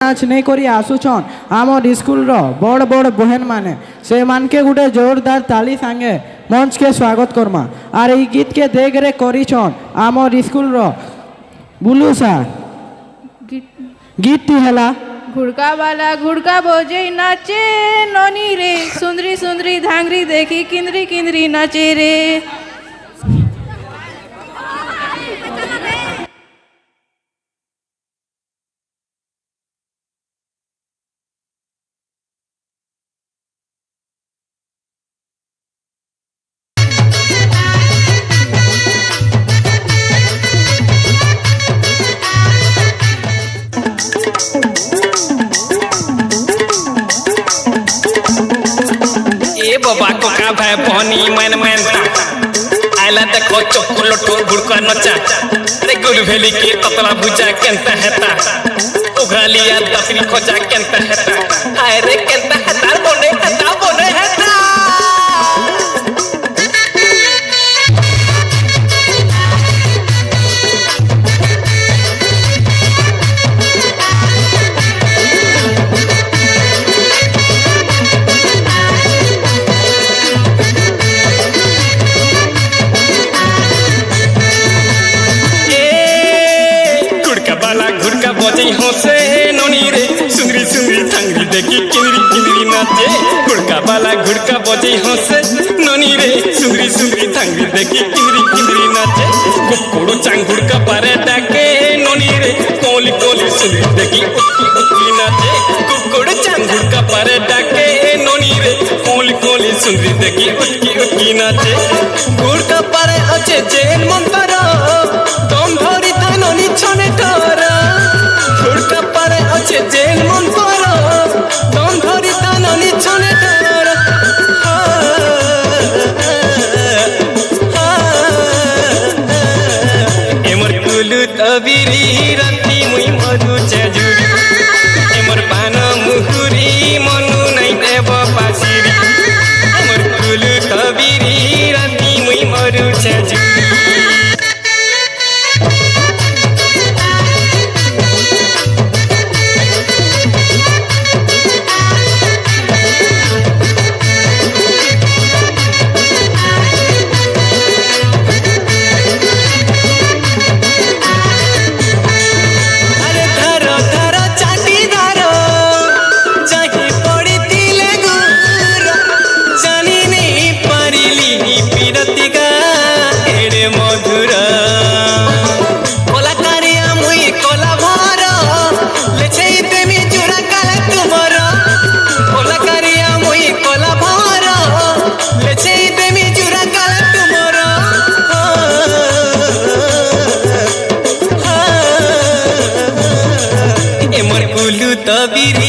नाच नहीं करी आसुछन आमर स्कूल बड़ बड़ बहन माने से मानके गुटे जोरदार ताली सांगे मंच के स्वागत करमा। और ये गीत के देख रे करिछन आमर स्कूल बुलू सार गीत हेला घुड़का वाला घुड़का बोझे नाचे ननी रे सुंदरी सुंदरी धांगरी देखी किंदरी किंदरी नाचे रे। बाबा को का भाई पानी मन मनता आइला देखो चॉकलेट गुड़का नचा रे गुल भेली के कतला भुजा केनता हेता उघालिया दसरी खोजा केनता हेता हाय रे केनता हेता बोने हेता से नोनी रे सुंदरी सुंदरी थांगरी देखी किंदरी किंदरी नाचे घुड़का वाला घुड़का बजे हंसे नोनी रे सुंदरी सुंदरी थांगरी देखी किंदरी किंदरी नाचे कुकुड़ो चांग घुड़का पारे डाके नोनी रे कोली कोली सुंदरी देखी उटकी उटकी नाचे कुकुड़ो चांग घुड़का पारे डाके नोनी रे कोली कोली सुंदरी देखी उटकी उटकी नाचे घुड़का पारे अच्छे जेन मंतरा दम धरी था नोनी छने टरा घुड़का पारे अच्छे जेल मन करो दम धरी ताननी छने डर एमर कुलु तबिरी राती मुई मधु चजुरी एमर पान मुहुरी मनु नै देव पासिरी एमर कुलु तबिरी राती मुई मधु चजुरी तबिरी